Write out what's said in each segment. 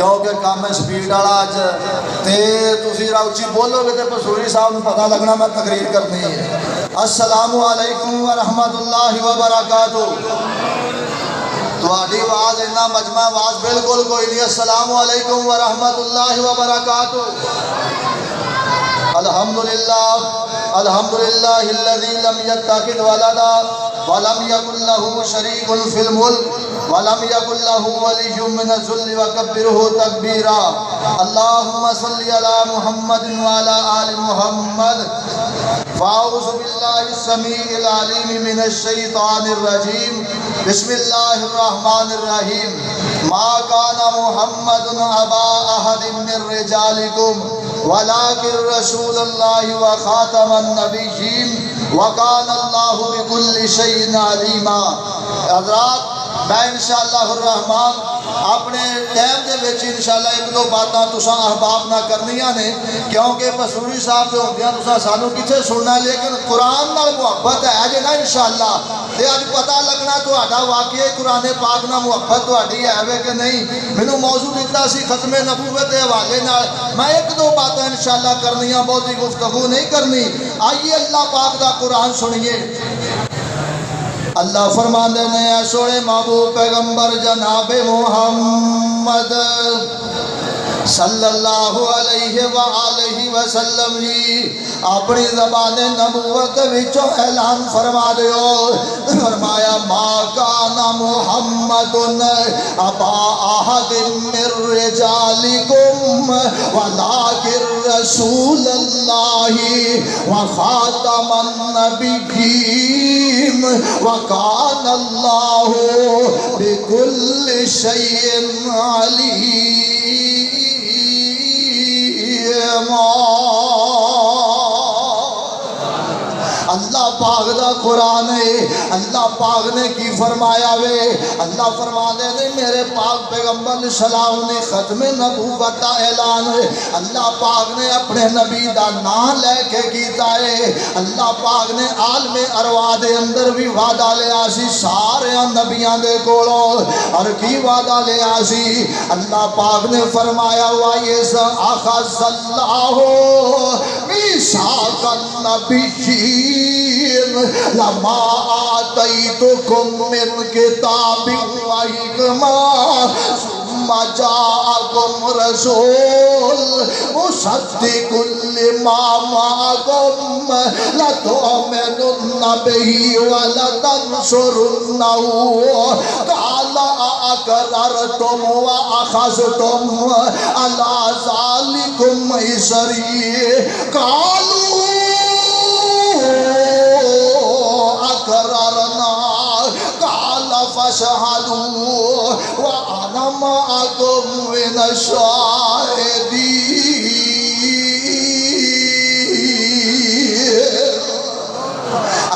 کیونکہ کام سپیڈ والا اج تے تسی ذرا اچھی بولو گے تے پسوری صاحب نوں پتہ لگنا میں تقریر کرنی ہے۔ السلام علیکم ورحمۃ اللہ وبرکاتہ۔ تہاڈی آواز اتنا مجمع آواز بالکل کوئی نہیں۔ السلام علیکم ورحمۃ اللہ وبرکاتہ۔ الحمدللہ الذی لم یتخذ ولدا ولم یکن له شریک فی الملک ولم یکن له ولی من الذل وکبرہ تکبیرا۔ اللہم صلی علی محمد وعلی آل محمد۔ فاعوذ باللہ السمیع العلیم من الشیطان الرجیم۔ بسم اللہ الرحمن الرحیم۔ ما کان محمد ابا احد من رجالکم ولكن رسول اللہ وخاتم النبیین وکان اللہ بکل شیء علیما۔ حضرات میں انشاءاللہ الرحمن اپنے ٹائم دے وچ انشاءاللہ ایک دو باتاں تساں احباب نہ کرنیاں نے، کیونکہ پسوری صاحب دے ہوندیاں تساں سانوں کتھے سننا، لیکن قرآن نال محبت ہے جے نا انشاءاللہ تے اج پتہ لگنا تہاڈا واقعی قرآن پاک نال محبت تہاڈی ہے وے کہ نہیں۔ مینوں موضوع دتا سی ختم نبوت دے حوالے نال، میں ایک دو باتاں انشاءاللہ کرنیاں، بہت گفتگو نہیں کرنی۔ آئیے اللہ پاک دا قرآن سنیے۔ اللہ فرماندے نے اے سونے محبوب پیغمبر جناب محمد صلی اللہ علیہ وآلہ وسلم جی اپنی زبان نبوت وچوں اعلان فرما دیو، فرمایا ما کان محمد ابا احد من رجالکم ولکن رسول اللہ وخاتم النبیین وکان اللہ بکل شیء علیم۔ اللہ پاک دا قرآن ہے۔ اللہ پاک نے کی فرمایا وے؟ اللہ فرمانے نے میرے پاک پیغمبر علیہ السلام نے ختم نبوت دا اعلان ہے۔ اللہ پاک نے اپنے نبی دا نام لے کے کیتا ہے۔ اللہ پاک نے عالم ارواح دے اندر بھی وعدہ لیا سی سارے نبیاں دے کولوں، اور کی وعدہ لیا سی؟ اللہ پاک نے فرمایا وَإِذْ أَخَذَ اللَّهُ مِيثَاقَ النَّبِيِّينَ لما آتيتكم من كتاب وحكمة ثم جاءكم رسول مصدق لما معكم لتؤمنن به ولتنصرنه قال أأقررتم وأخذتم على ذلكم إصري قالوا اقررنا قال فاشهدوا وانا معكم من الشاهدين۔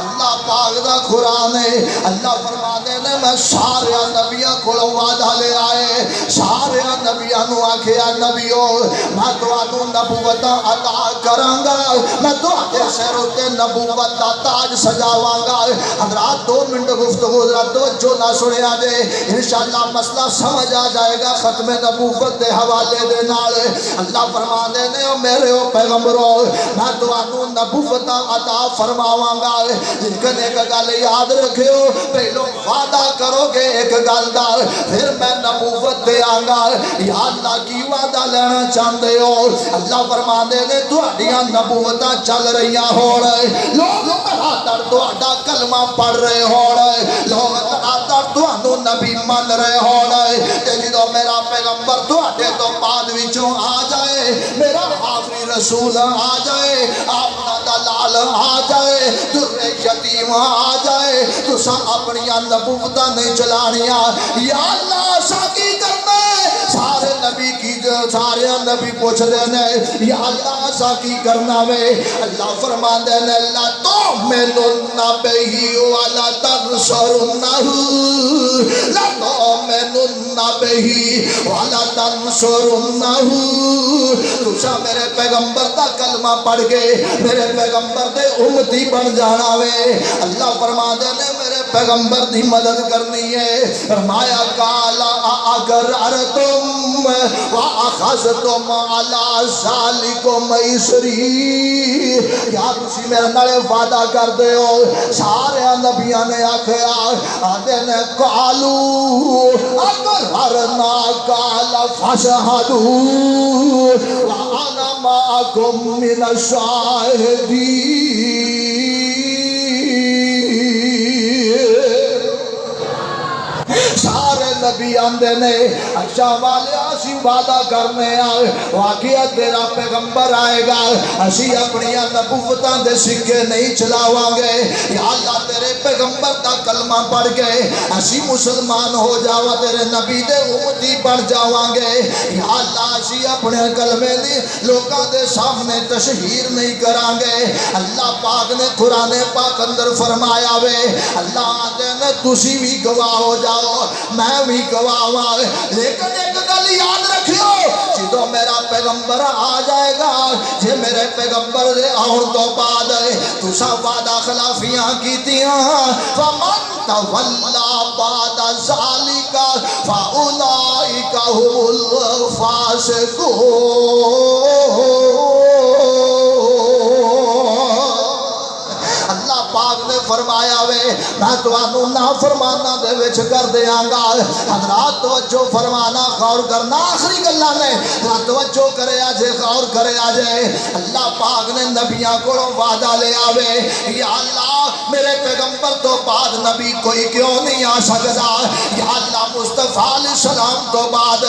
اللہ پاک دا قرآن ہے۔ اللہ فرماتے نے میں سارے نبیوں کو وعدہ لے آئے، سارے نبیوں نو آکھیا نبیو میں تانوں نبوت عطا کراں گا، میں تواڈے سر تے نبوت دا تاج سجاواں گا۔ حضرات 2 منٹ گفتگو ذرا توجہ نہ سنیا جے، انشاءاللہ مسئلہ سمجھ آ جائے گا ختم نبوت دے حوالے دے نال۔ اللہ فرماندے نے او میرے او پیغمبرو میں تانوں نبوت عطا فرماواں گا، لیکن ایک گل یاد رکھیو پہلو وعدہ کرو گے ایک گل دا پھر میں نبوت دے آنگا۔ یا اللہ کی وعدہ لینا چاہتے ہو؟ اللہ فرماندے نے تہاڈیاں نبوتاں چل رہی ہون، لوگ تڑ تہاڈا کلمہ پڑھ رہے ہون، لوگ تڑ تہانوں نبی من رہے ہون، تے جدوں میرا پیغمبر تہاڈے تو بعد وچوں آ جائے، میرا آخری رسول آ جائے، آمنہ دا لال آ جائے، در یتیم آ جائے، تو سا اپنی نبوتہ نہیں چلانیاں۔ یا اللہ سا کی کرنا ہے؟ سارے نبی کی سارے نبی پوچھ دینے یا اللہ سا کی کرنا ہے؟ اللہ فرمان دینے لا تؤمنن بہ ولا تنصرنہ، لا تؤمنن بہ ولا تنصرنہ۔ تو سا میرے پیغمبر دا کلمہ پڑھ گئے، میرے پیغمبر دے امتی بن جانا وے۔ اللہ فرما دینے میرے پیغمبر دی مدد کرنی ہے. فرمایا کالا اگر ارتم واخذتم علی ذالکم اسری، کیا تسی میرے نال وعدہ کر دے ہو؟ سارے نبیاں نے آکھیا آدھے نے کالو اگر ارنا کالا فشہدو وانا معکم من الشاہدین. سارے نبی آندے نے اچھا والے اسی وعدہ کرنے آئے واقعہ تیرا پیغمبر آئے گا اسی اپنی نبوتاں دے سکے نہیں چلاواں گے. یا اللہ تیرے پیغمبر دا کلمہ پڑھ گئے اسی مسلمان ہو جاوا تیرے نبی دے امتی بن جاواں گے. یا اللہ اسی اپنے کلمے دی لوکاں دے سامنے تشہیر نہیں کراں گے. اللہ پاک نے قرآن پاک اندر فرمایا وے اللہ آدھے نے تسی بھی گواہ ہو جاؤ میں بھی گواہ ہوں، لیکن ایک گل یاد رکھیو جدو میرا پیغمبر آ جائے گا جے میرے پیغمبر دے آن تو بعد تسا وعدہ خلافیاں کیتیاں فمن تولا بعد ذالک فاولئک هم الفاسقون. پاک نے فرمایا وے میں توانو نافرمانا دے وچ کر دیاں گا. حضرات توجہ فرمانا غور کرنا آخری گلاں نے توجہ کرے آجے غور کرے آجے. اللہ پاک نے نبیاں کو وعدہ لے آوے یا اللہ میرے پیغمبر تو بعد نبی کوئی کیوں نہیں آ سکتا. یا اللہ مصطفیٰ علیہ السلام تو بعد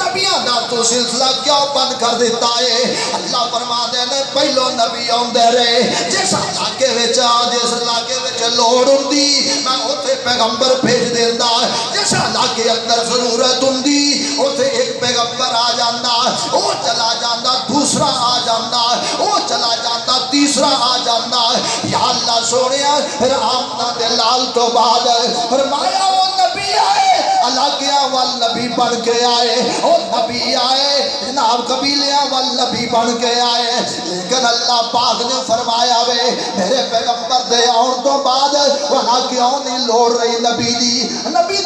نبیاں دا تو سلسلہ کیوں بند کر دیتا ہے. اللہ فرما دے نے پہلو نبی آندے رہے جس علاقے وچ جس علاقے وچ لوڑ ہوندی میں اوتھے پیغمبر بھیج دیندا. جس علاقے اندر ضرورت ہوندی اوتھے ایک پیغمبر آ جاندا او چلا جاندا دوسرا آ جاندا او چلا جاندا تیسرا آ جاندا. یا اللہ سونیا پھر آمنہ دے لال تو بعد فرمایا وہ نبی آئے علاقیاں وال نبی بن کے آئے او نبی آئے جناب قبیلیاں وال نبی بن کے آئے. لیکن اللہ پاک نے فرمایا وے میرے پیغمبر دے آن تو بعد وہاں کیوں نہیں لوڑ رہی نبی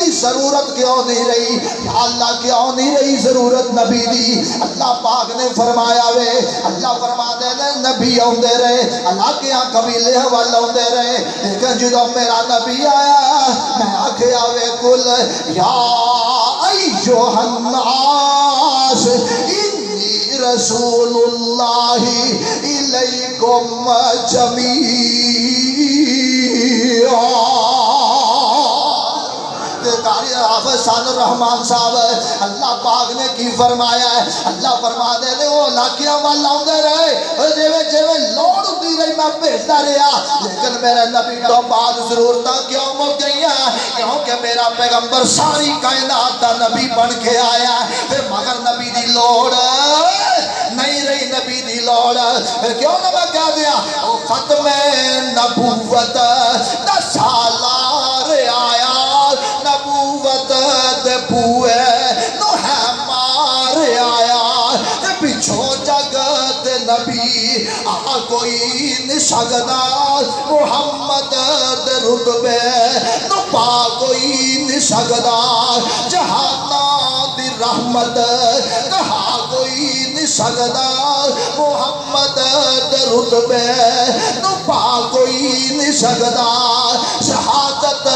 دی ضرورت کیوں نہیں رہی. یا اللہ کیوں نہیں رہی ضرورت نبی دی. اللہ پاک نے فرمایا وے اللہ فرما دے نے نبی آندے رہے علاقیاں قبیلے وال آندے رہے لیکن جدو میرا نبی آیا میں آکھیا وے کل یا ایھا الناس انی رسول اللہ الیکم جمیعا. قاری حافظ سان الرحمن صاحب اللہ پاک نے کی فرمایا ہے اللہ فرما دے دے وہ علاقیاں والا ہوندے رہے جیوے لوڑ ہوندی رہی میں بھیجتا رہا لیکن میرے نبی تو بعد ضرورتاں کیوں مک گئی ہیں کیونکہ میرا پیغمبر ساری کائنات دا نبی بن کے آیا پھر مگر نبی دی لوڑ نہیں رہی. نبی دی لوڑ پھر کیوں نہ میں کہہ دیا وہ ختم نبوت 10 سالار آیا نبوت دے بوئے نو ہے مار آیا تے پچھو جگت نبی آ کوئی نہیں سکدا محمد دے رتبے نو پا کوئی نہیں سکدا جہانا دی رحمت کہا کوئی نہیں سکدا محمد دے رتبے نو پا کوئی نہیں سکدا. شہادت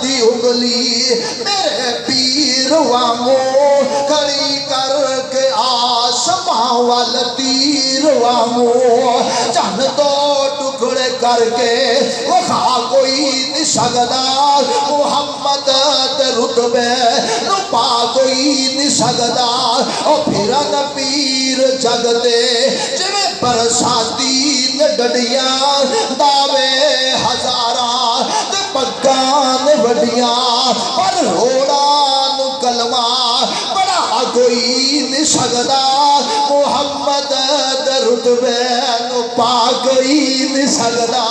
دی انگلی میرے پیر وانگو کھڑی کر کے آسماں وال تیر وانگو چند تو ٹکڑے کر کے وخا کوئی نہیں سکدا محمد دے رتبے نو پا کوئی نہیں سکدا. او پھرن پیر جگ دے جویں برساتی ڈڈیاں داوے ہزاراں تے پگان وڈیاں پر روڑان کلمہ بڑا کوئی نہیں سکدا محمد دے رتبے نو پا کوئی نہیں سکدا.